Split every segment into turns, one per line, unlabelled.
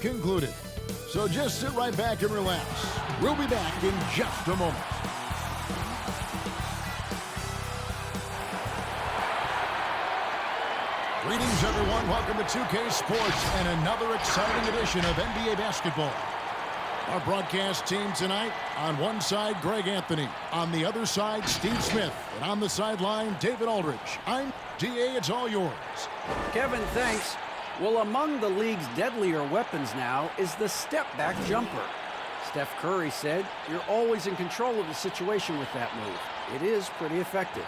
concluded. So just sit right back and relax. We'll be back in just a moment. Greetings, everyone. Welcome to 2K Sports and another exciting edition of NBA basketball. Our broadcast team tonight, on one side, Greg Anthony. On the other side, Steve Smith. And on the sideline, David Aldridge. I'm DA. It's all yours.
Kevin, thanks. Well, among the league's deadlier weapons now is the step-back jumper. Steph Curry said, "You're always in control of the situation with that move. It is pretty effective."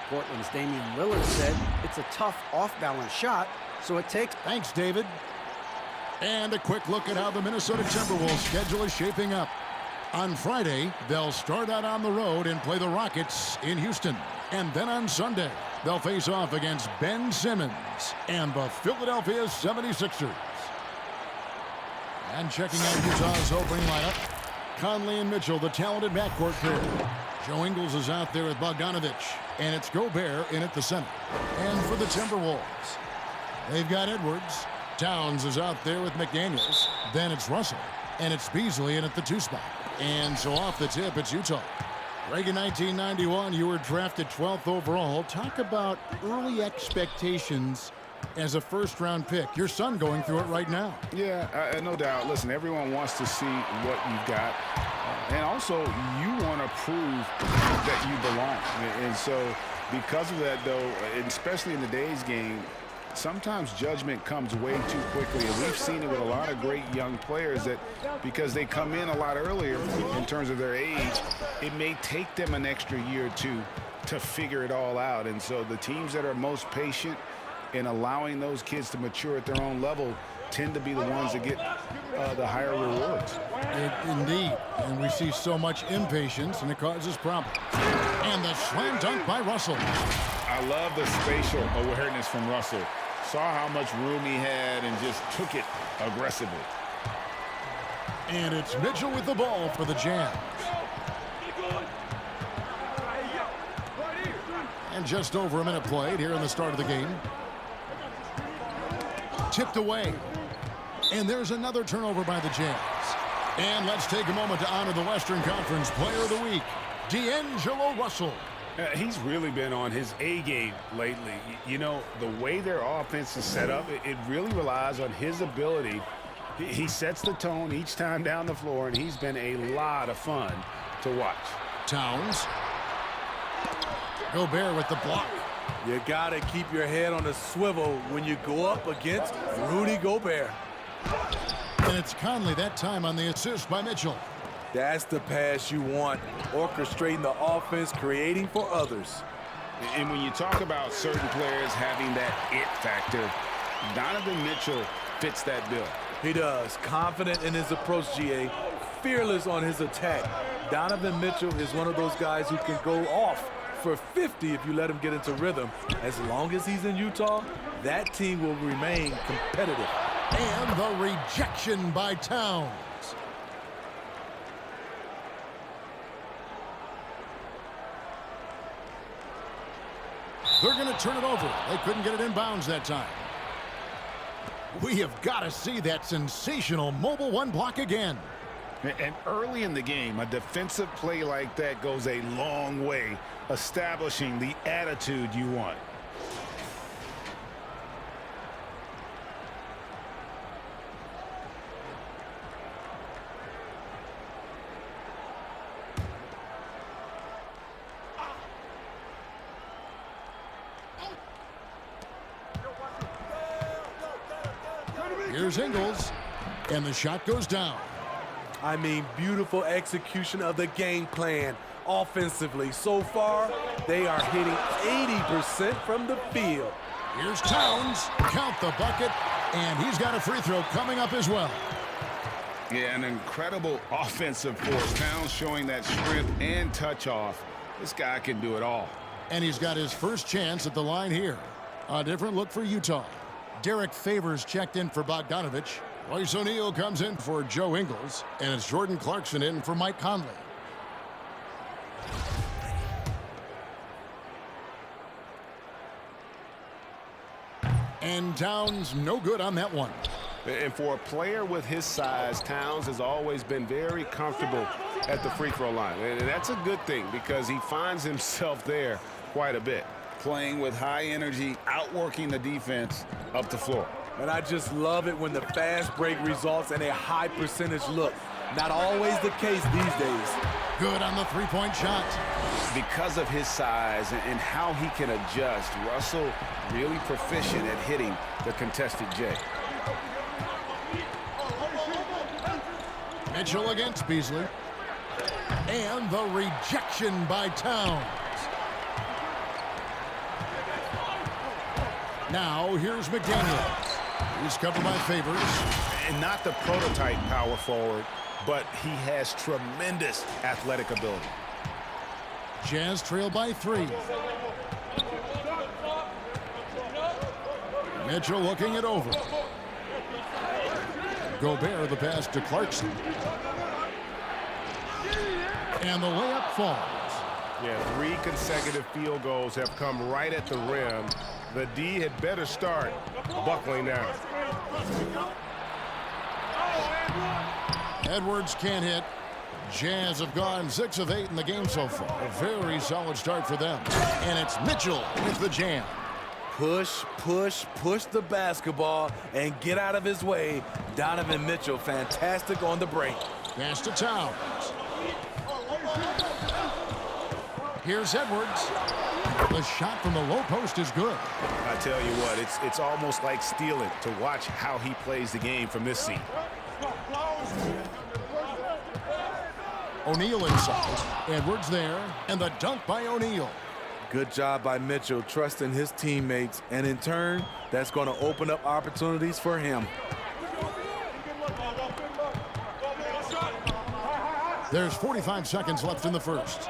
Portland's Damian Lillard said, "It's a tough off-balance shot, so it takes..."
Thanks, David. And a quick look at how the Minnesota Timberwolves schedule is shaping up. On Friday, they'll start out on the road and play the Rockets in Houston. And then on Sunday, they'll face off against Ben Simmons and the Philadelphia 76ers. And checking out Utah's opening lineup, Conley and Mitchell, the talented backcourt pair. Joe Ingles is out there with Bogdanovich, and it's Gobert in at the center. And for the Timberwolves, they've got Edwards. Towns is out there with McDaniels. Then it's Russell, and it's Beasley in at the 2 spot. And so off the tip, it's Utah. Greg, in 1991, you were drafted 12th overall. Talk about early expectations as a first-round pick. Your son going through it right now.
Yeah, no doubt. Listen, everyone wants to see what you've got. And also, you want to prove that you belong. And so, because of that, though, especially in today's game, sometimes judgment comes way too quickly. And we've seen it with a lot of great young players that because they come in a lot earlier in terms of their age, it may take them an extra year or two to figure it all out. And so the teams that are most patient in allowing those kids to mature at their own level tend to be the ones that get the higher rewards.
Indeed. And we see so much impatience, and it causes problems. And the slam dunk by Russell.
I love the spatial awareness from Russell. Saw how much room he had and just took it aggressively.
And it's Mitchell with the ball for the Jazz. And just over a minute played here in the start of the game. Tipped away. And there's another turnover by the Jazz. And let's take a moment to honor the Western Conference Player of the Week, D'Angelo Russell.
He's really been on his A game lately. You know, the way their offense is set up, it really relies on his ability. He sets the tone each time down the floor, and he's been a lot of fun to watch.
Towns. Gobert with the block.
You got to keep your head on a swivel when you go up against Rudy Gobert.
And it's Conley that time on the assist by Mitchell.
That's the pass you want, orchestrating the offense, creating for others.
And when you talk about certain players having that it factor, Donovan Mitchell fits that bill.
He does. Confident in his approach, GA. Fearless on his attack. Donovan Mitchell is one of those guys who can go off for 50 if you let him get into rhythm. As long as he's in Utah, that team will remain competitive.
And the rejection by Towns. They're going to turn it over. They couldn't get it in bounds that time. We have got to see that sensational mobile one block again.
And early in the game, a defensive play like that goes a long way, establishing the attitude you want.
Here's Ingles, and the shot goes down.
I mean, beautiful execution of the game plan offensively. So far, they are hitting 80% from the field.
Here's Towns, count the bucket, and he's got a free throw coming up as well.
Yeah, an incredible offensive force. Towns showing that strength and touch off. This guy can do it all.
And he's got his first chance at the line here. A different look for Utah. Derek Favors checked in for Bogdanovich. Royce O'Neal comes in for Joe Ingles. And it's Jordan Clarkson in for Mike Conley. And Towns no good on that one.
And for a player with his size, Towns has always been very comfortable at the free throw line. And that's a good thing because he finds himself there quite a bit, playing with high energy, outworking the defense up the floor.
And I just love it when the fast break results in a high percentage look. Not always the case these days.
Good on the three-point shot.
Because of his size and how he can adjust, Russell really proficient at hitting the contested J.
Mitchell against Beasley. And the rejection by Towns. Now here's McDaniels. He's covered by Favors.
And not the prototype power forward, but he has tremendous athletic ability.
Jazz trail by 3. Mitchell looking it over. Gobert the pass to Clarkson. And the layup falls.
Yeah, 3 consecutive field goals have come right at the rim. The D had better start buckling down.
Edwards can't hit. Jazz have gone 6 of 8 in the game so far. A very solid start for them. And it's Mitchell with the jam.
Push, push, push the basketball and get out of his way. Donovan Mitchell, fantastic on the break.
Pass to Towns. Here's Edwards. The shot from the low post is good.
I tell you what, it's almost like stealing to watch how he plays the game from this seat.
O'Neal inside. Edwards there. And the dunk by O'Neal.
Good job by Mitchell, trusting his teammates, and in turn, that's going to open up opportunities for him.
There's 45 seconds left in the first.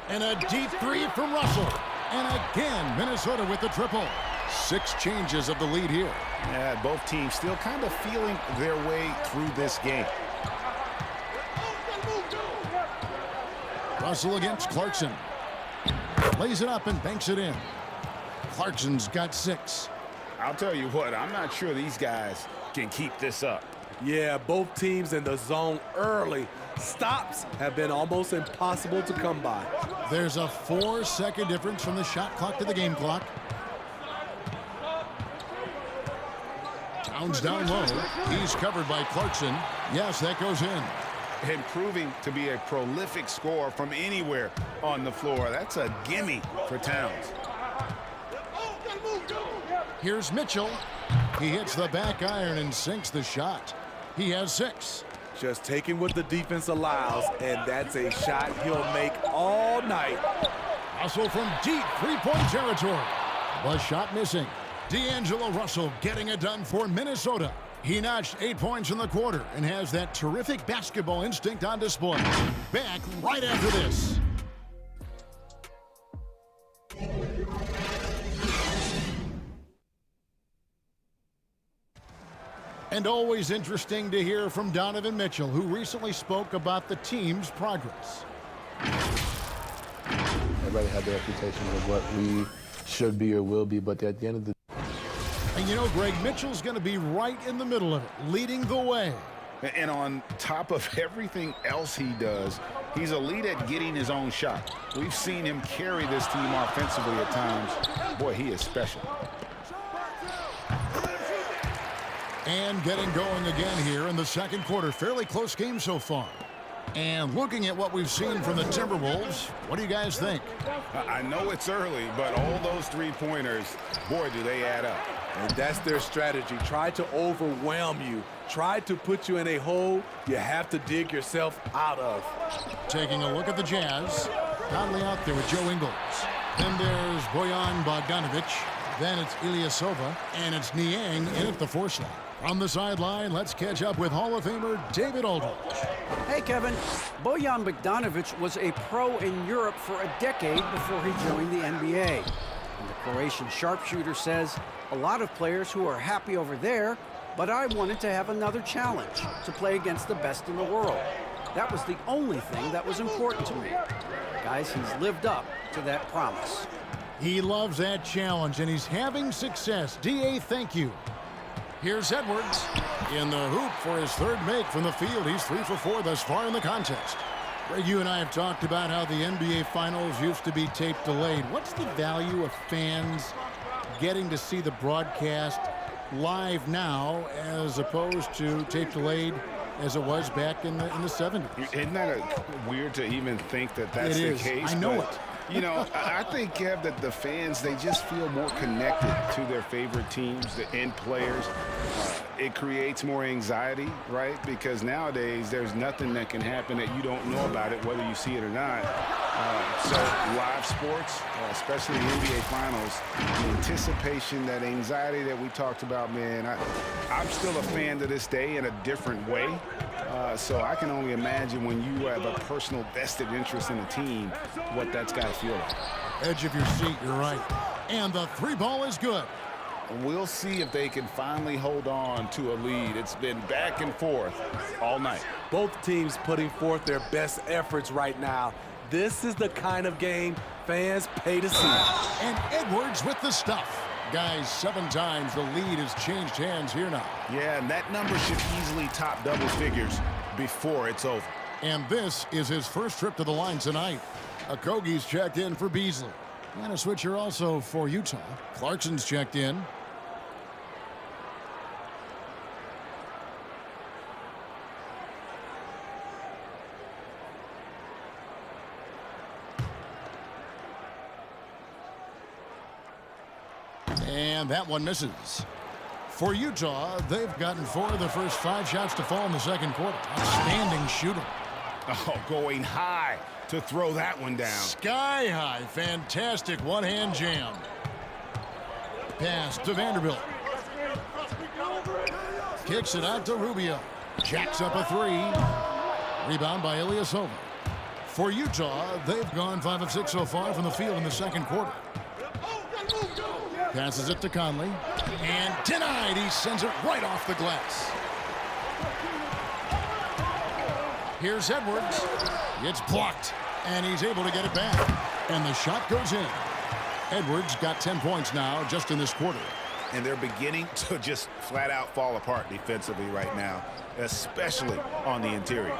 And a deep 3 from Russell. And again, Minnesota with the triple. 6 changes of the lead here.
Yeah, both teams still kind of feeling their way through this game.
Russell against Clarkson. Lays it up and banks it in. Clarkson's got 6.
I'll tell you what, I'm not sure these guys can keep this up.
Yeah, both teams in the zone early. Stops have been almost impossible to come by.
There's a 4-second difference from the shot clock to the game clock. Towns down low. He's covered by Clarkson. Yes, that goes in.
And proving to be a prolific scorer from anywhere on the floor. That's a gimme for Towns.
Here's Mitchell. He hits the back iron and sinks the shot. He has 6.
Just taking what the defense allows, and that's a shot he'll make all night.
Russell from deep three-point territory. The shot missing. D'Angelo Russell getting it done for Minnesota. He notched 8 points in the quarter and has that terrific basketball instinct on display. Back right after this. And always interesting to hear from Donovan Mitchell, who recently spoke about the team's progress.
Everybody had their reputation of what we should be or will be, but at the end of the
And you know, Greg, Mitchell's going to be right in the middle of it, leading the way.
And on top of everything else he does, he's elite at getting his own shot. We've seen him carry this team offensively at times. Boy, he is special.
And getting going again here in the second quarter. Fairly close game so far. And looking at what we've seen from the Timberwolves, what do you guys think?
I know it's early, but all those three-pointers, boy, do they add up.
And that's their strategy. Try to overwhelm you. Try to put you in a hole you have to dig yourself out of.
Taking a look at the Jazz. Conley out there with Joe Ingles. Then there's Bojan Bogdanovic. Then it's Ilyasova. And it's Niang in at the 4 slot. On the sideline, let's catch up with Hall of Famer David Aldridge.
Hey, Kevin. Bojan Bogdanovic was a pro in Europe for a decade before he joined the NBA. And the Croatian sharpshooter says, a lot of players who are happy over there, but I wanted to have another challenge, to play against the best in the world. That was the only thing that was important to me. Guys, he's lived up to that promise.
He loves that challenge, and he's having success. D.A., thank you. Here's Edwards in the hoop for his third make from the field. He's 3 for 4 thus far in the contest. Greg, you and I have talked about how the NBA Finals used to be tape delayed. What's the value of fans getting to see the broadcast live now as opposed to tape delayed as it was back in the 70s?
Isn't that weird to even think that that's the case?
I know it.
You know, I think, Kev, that the fans, they just feel more connected to their favorite teams and players. It creates more anxiety, right? Because nowadays, there's nothing that can happen that you don't know about it, whether you see it or not. So live sports, especially the NBA Finals, the anticipation, that anxiety that we talked about, man, I'm still a fan to this day in a different way. So I can only imagine when you have a personal vested interest in a team, what that's got to feel like.
Edge of your seat, you're right. And the 3 ball is good.
We'll see if they can finally hold on to a lead. It's been back and forth all night.
Both teams putting forth their best efforts right now. This is the kind of game fans pay to see.
And Edwards with the stuff. Guys, 7 times the lead has changed hands here now.
Yeah, and that number should easily top double figures before it's over.
And this is his first trip to the line tonight. Okogie's checked in for Beasley. And a switcher also for Utah. Clarkson's checked in. And that one misses. For Utah, they've gotten 4 of the first 5 shots to fall in the second quarter. Outstanding shooting.
Oh, going high to throw that one down.
Sky high. Fantastic one-hand jam. Pass to Vanderbilt. Kicks it out to Rubio. Jacks up a 3. Rebound by Ilyasova. For Utah, they've gone 5 of 6 so far from the field in the second quarter. Passes it to Conley. And denied. He sends it right off the glass. Here's Edwards. It's blocked. And he's able to get it back. And the shot goes in. Edwards got 10 points now just in this quarter.
And they're beginning to just flat out fall apart defensively right now, especially on the interior.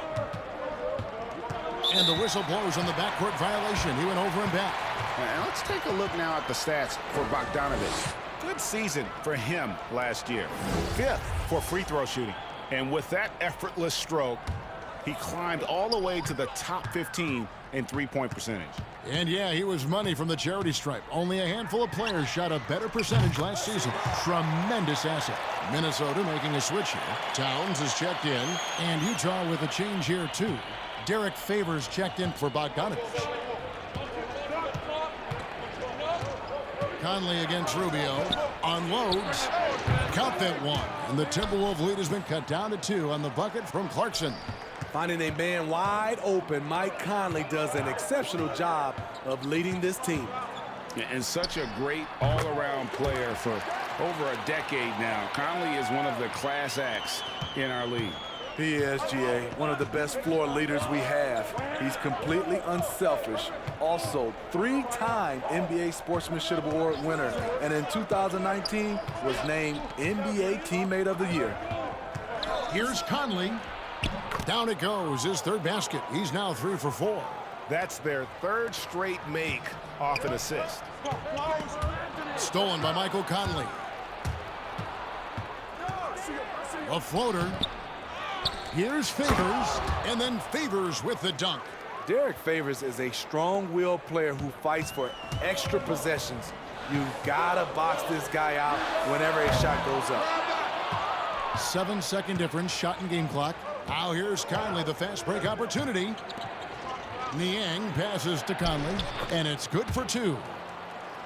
And the whistle blows on the backcourt violation. He went over and back.
And let's take a look now at the stats for Bogdanovic.
Good season for him last year. 5th for free throw shooting. And with that effortless stroke, he climbed all the way to the top 15 in three-point percentage.
And yeah, he was money from the charity stripe. Only a handful of players shot a better percentage last season. Tremendous asset. Minnesota making a switch here. Towns is checked in. And Utah with a change here too. Derek Favors checked in for Bogdanovic. Conley against Rubio. Unloads. Count that one. And the Timberwolves lead has been cut down to 2 on the bucket from Clarkson.
Finding a man wide open, Mike Conley does an exceptional job of leading this team.
And such a great all-around player for over a decade now. Conley is one of the class acts in our league.
He is, GA, one of the best floor leaders we have. He's completely unselfish. Also, 3-time NBA Sportsmanship Award winner, and in 2019 was named NBA Teammate of the Year.
Here's Conley. Down it goes, his 3rd basket. He's now 3 for 4.
That's their 3rd straight make off an assist.
Stolen by Michael Conley. A floater. Here's Favors, and then Favors with the dunk.
Derek Favors is a strong-willed player who fights for extra possessions. You gotta box this guy out whenever a shot goes up.
7-second difference, shot and game clock. Now here's Conley, the fast break opportunity. Niang passes to Conley, and it's good for 2.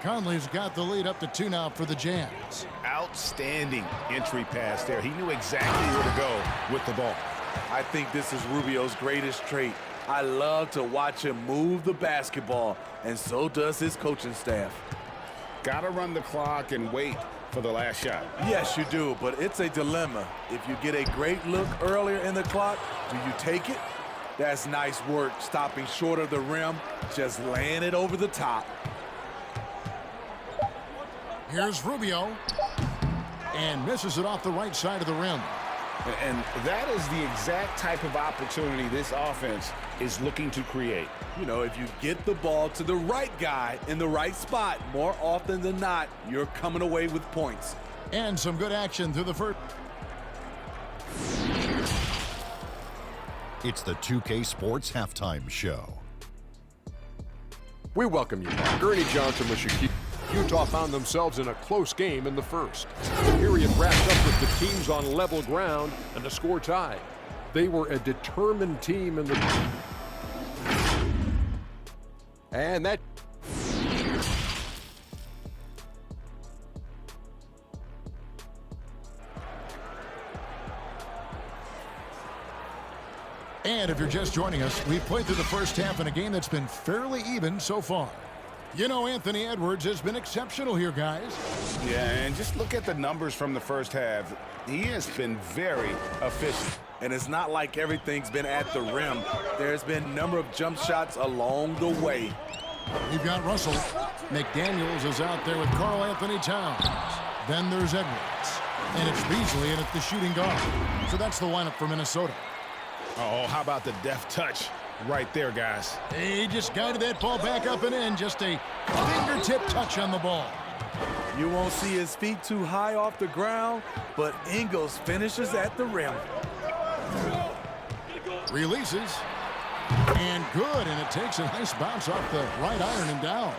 Conley's got the lead up to 2 now for the Jazz.
Outstanding entry pass there. He knew exactly where to go with the ball.
I think this is Rubio's greatest trait. I love to watch him move the basketball, and so does his coaching staff.
Got to run the clock and wait for the last shot.
Yes, you do, but it's a dilemma. If you get a great look earlier in the clock, do you take it? That's nice work, stopping short of the rim, just laying it over the top.
Here's Rubio. and misses it off the right side of the rim.
And that is the exact type of opportunity this offense is looking to create.
You know, if you get the ball to the right guy in the right spot, more often than not, you're coming away with points.
And some good action through the first.
It's the 2K Sports Halftime Show.
We welcome you back. Gurney Johnson with Shaquille. Utah found themselves in a close game in the first. The period wrapped up with the teams on level ground and the score tied. They were a determined team in the... And that...
And if you're just joining us, we've played through the first half in a game that's been fairly even so far. You know, Anthony Edwards has been exceptional here, guys.
Yeah, and just look at the numbers from the first half. He has been very efficient.
And it's not like everything's been at the rim. There's been a number of jump shots along the way.
We've got Russell. McDaniels is out there with Karl Anthony Towns. Then there's Edwards. And it's Beasley in at the shooting guard. So that's the lineup for Minnesota.
Oh, how about the deft touch right there, guys?
He just guided that ball back up and in. Just a fingertip touch on the ball.
You won't see his feet too high off the ground, but Ingles finishes at the rim.
Releases. And good, and it takes a nice bounce off the right iron and down.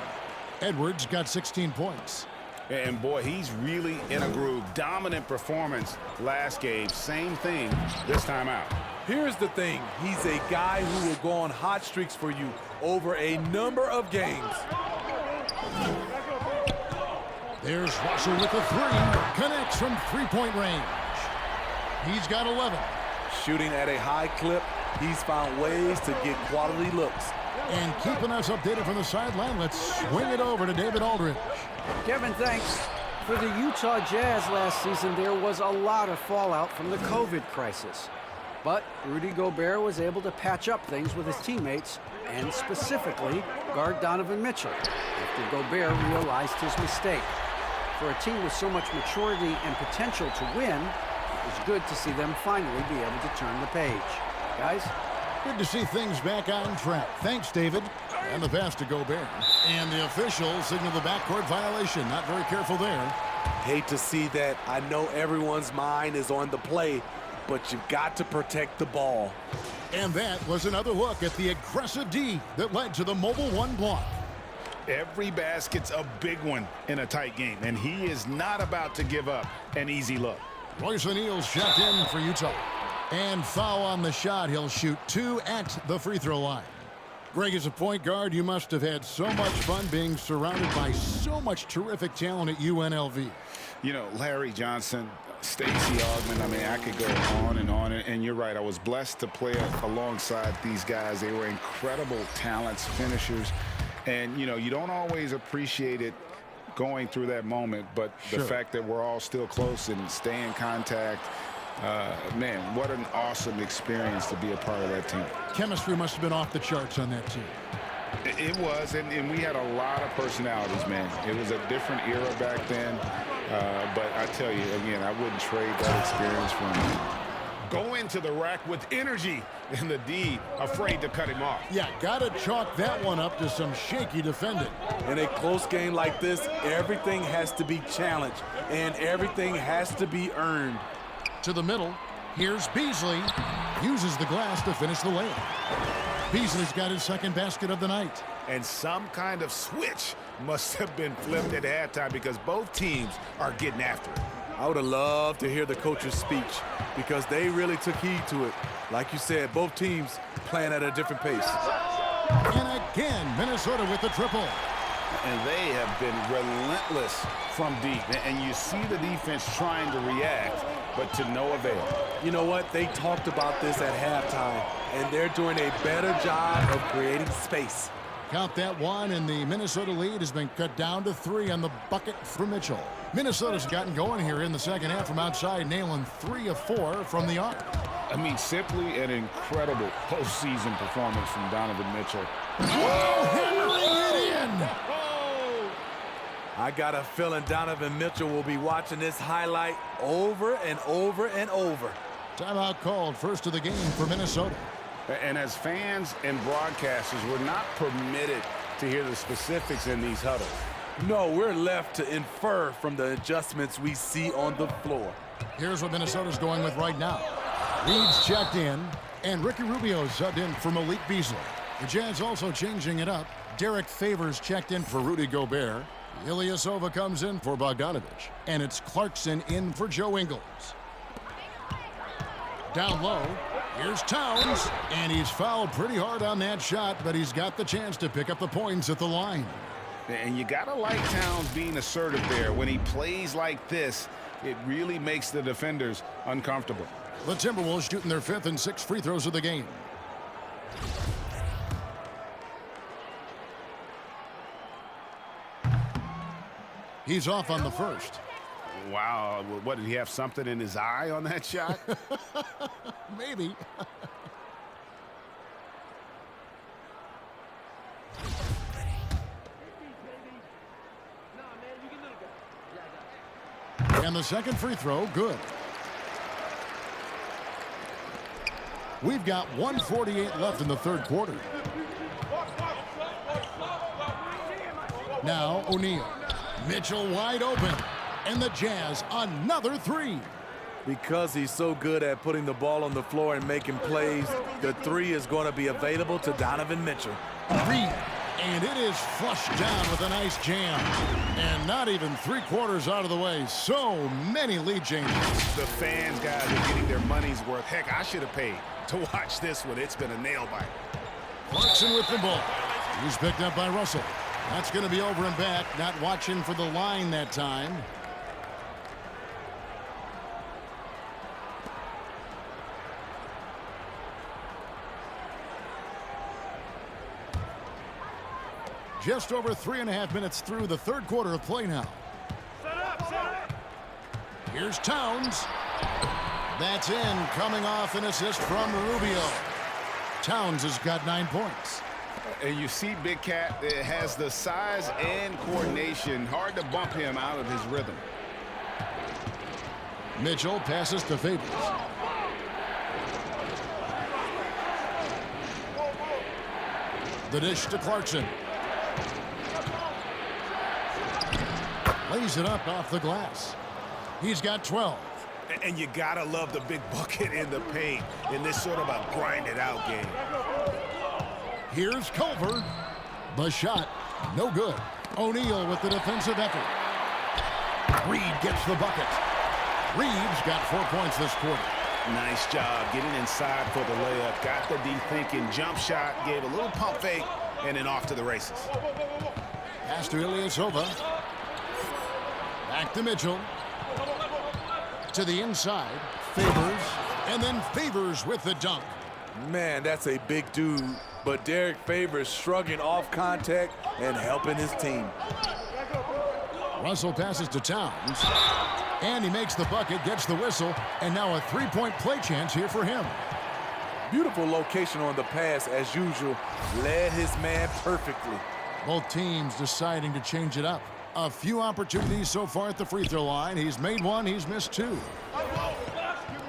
Edwards got 16 points.
And boy, he's really in a groove. Dominant performance last game. Same thing this time out.
Here's the thing. He's a guy who will go on hot streaks for you over a number of games.
There's Russell with the three. Connects from three-point range. He's got 11.
Shooting at a high clip, he's found ways to get quality looks.
And keeping us updated from the sideline, let's swing it over to David Aldridge.
Kevin, thanks. For the Utah Jazz last season, there was a lot of fallout from the COVID crisis. But Rudy Gobert was able to patch up things with his teammates and specifically guard Donovan Mitchell after Gobert realized his mistake. For a team with so much maturity and potential to win, it was good to see them finally be able to turn the page. Guys?
Good to see things back on track. Thanks, David. And the pass to Gobert. And the officials signal the backcourt violation. Not very careful there.
Hate to see that. I know everyone's mind is on the play, but you've got to protect the ball.
And that was another look at the aggressive D that led to the mobile one block.
Every basket's a big one in a tight game, and he is not about to give up an easy look.
Royce O'Neal's shot in for Utah. And foul on the shot. He'll shoot 2 at the free throw line. Greg, as a point guard, you must have had so much fun being surrounded by so much terrific talent at UNLV.
You know, Larry Johnson, Stacey Augmon, I mean, I could go on. And you're right, I was blessed to play alongside these guys. They were incredible talents, finishers. And, you know, you don't always appreciate it going through that moment, but the fact that we're all still close and stay in contact, man, what an awesome experience to be a part of that team.
Chemistry must have been off the charts on that team.
It was, and we had a lot of personalities, man. It was a different era back then, but I tell you, again, I wouldn't trade that experience for him. Go into the rack with energy, and the D afraid to cut him off.
Yeah, gotta chalk that one up to some shaky defending.
In a close game like this, everything has to be challenged, and everything has to be earned.
To the middle, here's Beasley. Uses the glass to finish the layup. Beasley's got his second basket of the night.
And some kind of switch must have been flipped at halftime because both teams are getting after it.
I would have loved to hear the coach's speech because they really took heed to it. Like you said, both teams playing at a different pace.
And again, Minnesota with the triple.
And they have been relentless from deep. And you see the defense trying to react, but to no avail.
You know what? They talked about this at halftime, and they're doing a better job of creating space.
Count that one, and the Minnesota lead has been cut down to 3 on the bucket for Mitchell. Minnesota's gotten going here in the second half from outside, nailing 3 of 4 from the arc.
I mean, simply an incredible postseason performance from Donovan Mitchell.
Oh, hammering it in!
I got a feeling Donovan Mitchell will be watching this highlight over and over and over.
Timeout called, first of the game for Minnesota.
And as fans and broadcasters, we're not permitted to hear the specifics in these huddles.
No, we're left to infer from the adjustments we see on the floor.
Here's what Minnesota's going with right now. Reed's checked in, and Ricky Rubio subbed in for Malik Beasley. The Jazz also changing it up. Derek Favors checked in for Rudy Gobert. Ilyasova comes in for Bogdanovich. And it's Clarkson in for Joe Ingles. Down low, here's Towns. And he's fouled pretty hard on that shot, but he's got the chance to pick up the points at the line.
And you got to like Towns being assertive there. When he plays like this, it really makes the defenders uncomfortable.
The Timberwolves shooting their 5th and 6th free throws of the game. He's off on the first.
Wow, what, did he have something in his eye on that shot?
Maybe. And the second free throw, good. We've got 1:48 left in the third quarter. Now O'Neal. Mitchell wide open. And the Jazz another three.
Because he's so good at putting the ball on the floor and making plays, the three is going to be available to Donovan Mitchell.
Reed. And it is flushed down with a nice jam. And not even 3/4 out of the way. So many lead changes.
The fans, guys, are getting their money's worth. Heck, I should have paid to watch this one. It's been a nail biter.
Clarkson with the ball. He's picked up by Russell. That's going to be over and back. Not watching for the line that time. Just over 3.5 minutes through the third quarter of play now.
Set up.
Here's Towns. That's in, coming off an assist from Rubio. Towns has got 9 points.
And you see Big Cat has the size and coordination. Hard to bump him out of his rhythm.
Mitchell passes to Favors. The dish to Clarkson. Lays it up off the glass. He's got 12.
And you gotta love the big bucket in the paint in this sort of a grind-it-out game.
Here's Culver. The shot, no good. O'Neal with the defensive effort. Reed gets the bucket. Reed's got 4 points this quarter.
Nice job getting inside for the layup. Got the D-thinking jump shot, gave a little pump fake, and then off to the races.
Pass to Ilyasova. Back to Mitchell. To the inside. Favors. And then Favors with the dunk.
Man, that's a big dude. But Derek Favors shrugging off contact and helping his team.
Russell passes to Towns. And he makes the bucket, gets the whistle, and now a three-point play chance here for him.
Beautiful location on the pass, as usual. Led his man perfectly.
Both teams deciding to change it up. A few opportunities so far at the free throw line. He's made one, he's missed two.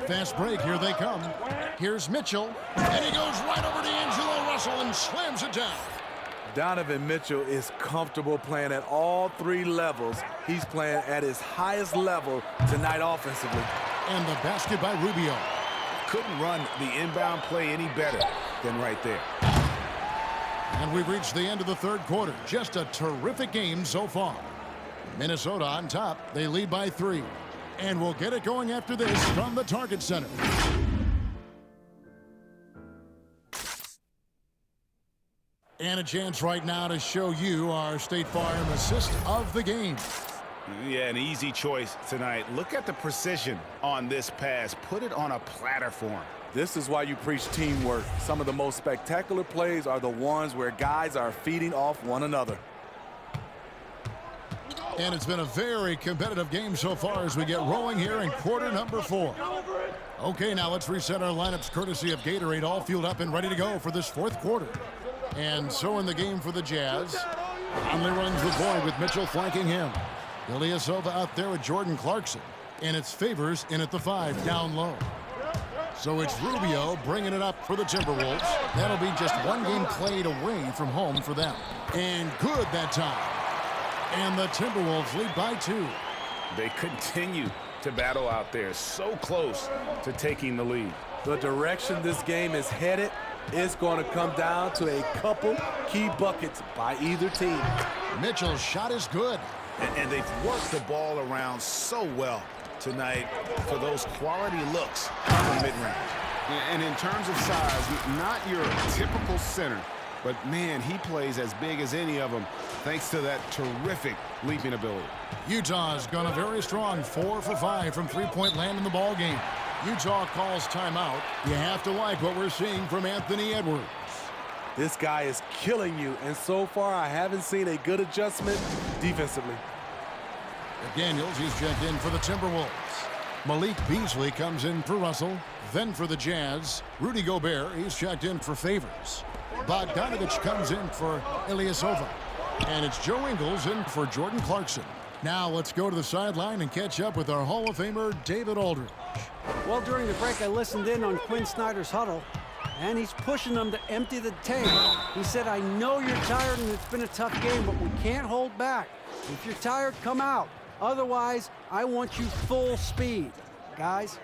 Fast break, here they come. Here's Mitchell, and he goes right over to D'Angelo Russell and slams it down.
Donovan Mitchell is comfortable playing at all three levels. He's playing at his highest level tonight offensively.
And the basket by Rubio.
Couldn't run the inbound play any better than right there.
And we've reached the end of the third quarter. Just a terrific game so far. Minnesota on top. They lead by 3. And we'll get it going after this from the Target Center. And a chance right now to show you our State Farm assist of the game.
Yeah, an easy choice tonight. Look at the precision on this pass. Put it on a platter for him.
This is why you preach teamwork. Some of the most spectacular plays are the ones where guys are feeding off one another.
And it's been a very competitive game so far as we get rolling here in quarter number 4. Okay, now let's reset our lineups courtesy of Gatorade, all fueled up and ready to go for this fourth quarter. And so in the game for the Jazz, Conley runs the point with Mitchell flanking him. Ilyasova out there with Jordan Clarkson. And it's Favors in at the 5 down low. So it's Rubio bringing it up for the Timberwolves. That'll be just one game played away from home for them. And good that time. And the Timberwolves lead by 2.
They continue to battle out there, so close to taking the lead.
The direction this game is headed is going to come down to a couple key buckets by either team.
Mitchell's shot is good.
And they've worked the ball around so well tonight for those quality looks from mid-range.
And in terms of size, not your typical center, but man, he plays as big as any of them thanks to that terrific leaping ability.
Utah's gone a very strong 4 for 5 from three-point land in the ball game. Utah calls timeout. You have to like what we're seeing from Anthony Edwards.
This guy is killing you, and so far I haven't seen a good adjustment defensively.
McDaniels, he's checked in for the Timberwolves. Malik Beasley comes in for Russell. Then for the Jazz, Rudy Gobert, he's checked in for Favors. Bogdanovich comes in for Ilyasova. And it's Joe Ingles in for Jordan Clarkson. Now let's go to the sideline and catch up with our Hall of Famer, David Aldridge.
Well, during the break, I listened in on Quinn Snyder's huddle, and he's pushing them to empty the tank. He said, I know you're tired and it's been a tough game, but we can't hold back. If you're tired, come out. Otherwise, I want you full speed, guys.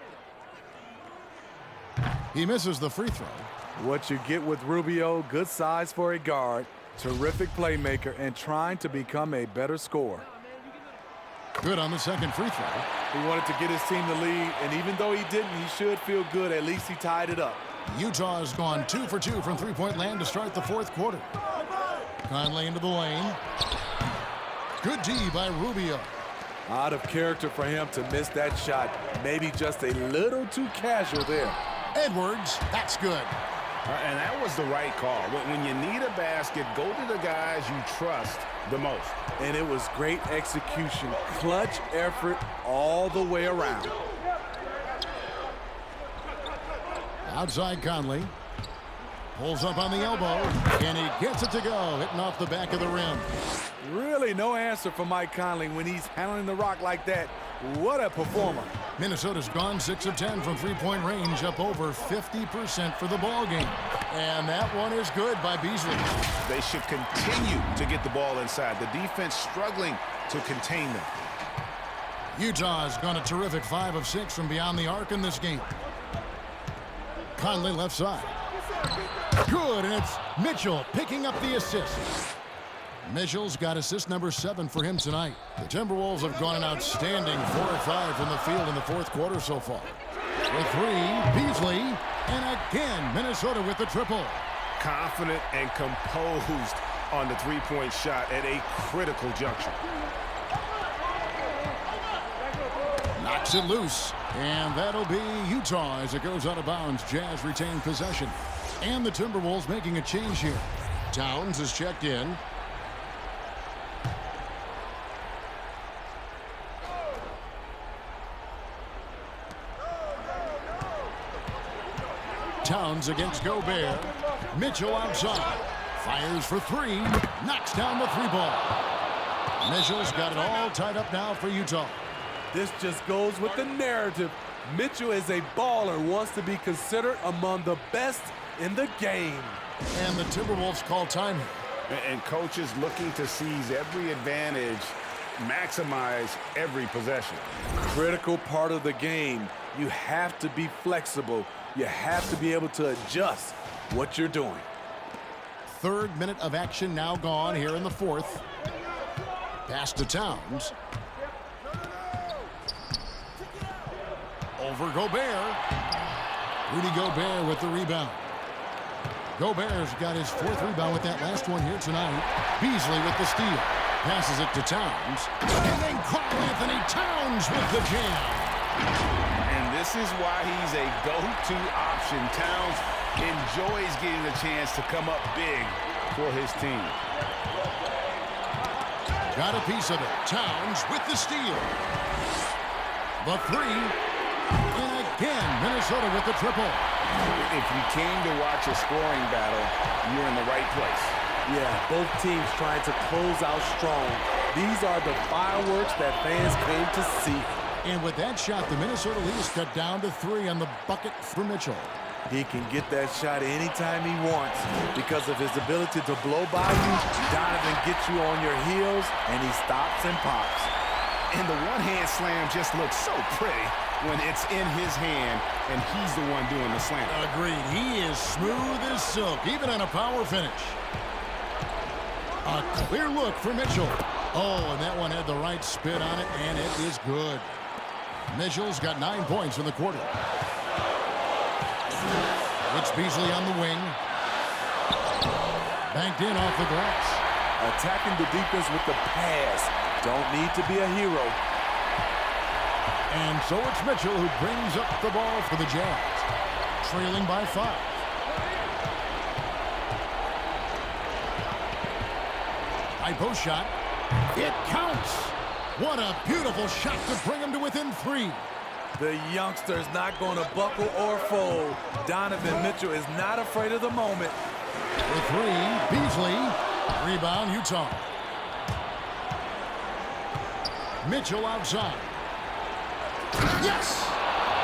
He misses the free throw.
What you get with Rubio, good size for a guard, terrific playmaker, and trying to become a better scorer.
Good on the second free throw.
He wanted to get his team the lead, and even though he didn't, he should feel good. At least he tied it up.
Utah has gone 2 for 2 from three-point land to start the fourth quarter. Conley into the lane. Good D by Rubio.
Out of character for him to miss that shot. Maybe just a little too casual there.
Edwards, that's good.
And that was the right call. When you need a basket, go to the guys you trust the most.
And it was great execution. Clutch effort all the way around.
Outside Conley. Pulls up on the elbow, and he gets it to go, hitting off the back of the rim.
Really no answer for Mike Conley when he's handling the rock like that. What a performer.
Minnesota's gone 6 of 10 from three-point range, up over 50% for the ball game. And that one is good by Beasley.
They should continue to get the ball inside. The defense struggling to contain them.
Utah's gone a terrific 5 of 6 from beyond the arc in this game. Conley left side. Good, and it's Mitchell picking up the assist. Mitchell's got assist number 7 for him tonight. The Timberwolves have gone an outstanding 4 of 5 from the field in the fourth quarter so far. For 3, Beasley, and again, Minnesota with the triple.
Confident and composed on the three-point shot at a critical juncture.
Knocks it loose, and that'll be Utah as it goes out of bounds. Jazz retain possession. And the Timberwolves making a change here. Towns is checked in. Towns against Gobert. Mitchell outside. Fires for 3. Knocks down the 3 ball. Mitchell's got it all tied up now for Utah.
This just goes with the narrative. Mitchell is a baller, wants to be considered among the best in the game.
And the Timberwolves call time.
And coaches looking to seize every advantage, maximize every possession.
Critical part of the game. You have to be flexible. You have to be able to adjust what you're doing.
3rd minute of action now gone here in the 4th. Pass to Towns. Over Gobert. Rudy Gobert with the rebound. Gobert's got his 4th rebound with that last one here tonight. Beasley with the steal. Passes it to Towns. And then Karl Anthony Towns with the jam.
And this is why he's a go-to option. Towns enjoys getting the chance to come up big for his team.
Got a piece of it. Towns with the steal. The 3. And again, Minnesota with the triple.
If you came to watch a scoring battle, you're in the right place.
Yeah, both teams trying to close out strong. These are the fireworks that fans came to see.
And with that shot, the Minnesota Leafs cut down to 3 on the bucket for Mitchell.
He can get that shot anytime he wants because of his ability to blow by you. Donovan gets you on your heels, and he stops and pops.
And the one-hand slam just looks so pretty when it's in his hand, and he's the one doing the slam.
Agreed. He is smooth as silk, even on a power finish. A clear look for Mitchell. Oh, and that one had the right spin on it, and it is good. Mitchell's got 9 points in the quarter. It's Beasley on the wing. Banked in off the glass.
Attacking the defense with the pass. Don't need to be a hero.
And so it's Mitchell who brings up the ball for the Jazz. Trailing by 5. High post shot. It counts. What a beautiful shot to bring him to within 3.
The youngster's not going to buckle or fold. Donovan Mitchell is not afraid of the moment.
The 3, Beasley. Rebound, Utah. Mitchell outside. Yes!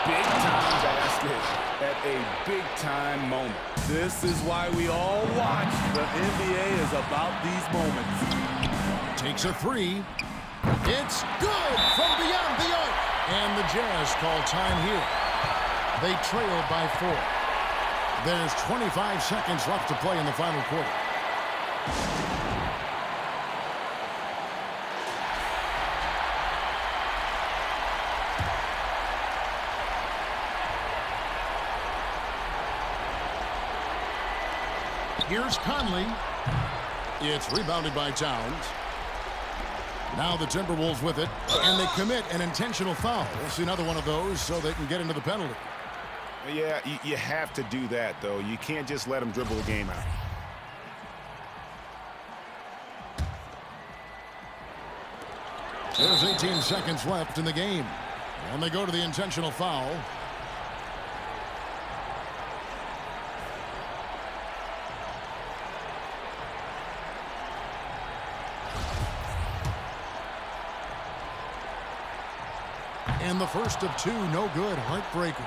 Big time basket at a big time moment.
This is why we all watch. The NBA is about these moments.
Takes a 3. It's good from beyond the arc. And the Jazz call time here. They trail by 4. There's 25 seconds left to play in the final quarter. Here's Conley. It's rebounded by Towns. Now the Timberwolves with it, and they commit an intentional foul. We'll see another one of those so they can get into the penalty.
Yeah, you have to do that, though. You can't just let them dribble the game out.
There's 18 seconds left in the game. And they go to the intentional foul. And the first of 2, no good. Heartbreaker.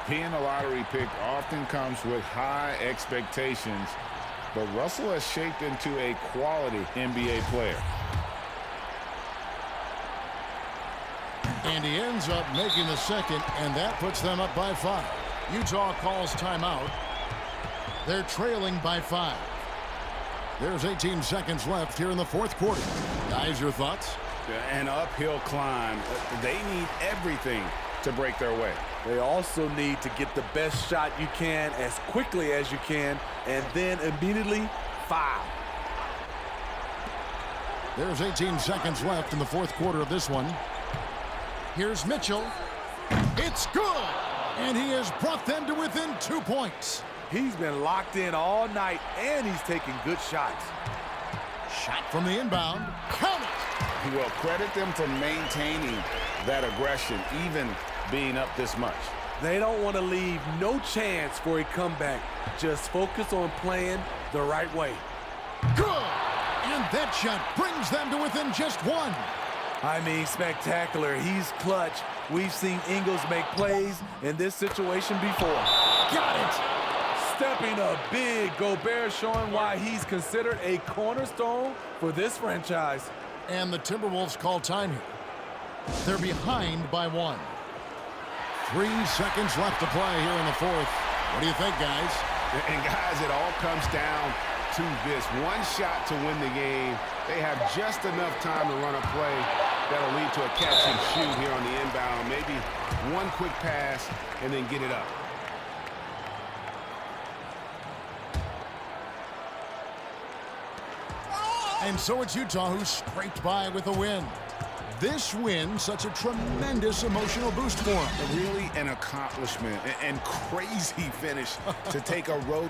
Being a lottery pick often comes with high expectations, but Russell has shaped into a quality NBA player.
And he ends up making the second, and that puts them up by 5. Utah calls timeout. They're trailing by 5. There's 18 seconds left here in the fourth quarter. Guys, your thoughts?
An uphill climb. They need everything to break their way.
They also need to get the best shot you can as quickly as you can, and then immediately foul.
There's 18 seconds left in the fourth quarter of this one. Here's Mitchell. It's good! And he has brought them to within 2 points.
He's been locked in all night, and he's taking good shots.
Shot from the inbound. Count it!
Well, credit them for maintaining that aggression, even being up this much.
They don't want to leave no chance for a comeback. Just focus on playing the right way.
Good! And that shot brings them to within just 1.
I mean, spectacular. He's clutch. We've seen Ingles make plays in this situation before.
Got it!
Stepping up big, Gobert showing why he's considered a cornerstone for this franchise.
And the Timberwolves call time here. They're behind by 1. 3 seconds left to play here in the fourth. What do you think, guys?
And guys, it all comes down to this. One shot to win the game. They have just enough time to run a play that'll lead to a catch and shoot here on the inbound. Maybe one quick pass and then get it up.
And so it's Utah who scraped by with a win. This win, such a tremendous emotional boost for them.
Really an accomplishment and crazy finish to take a road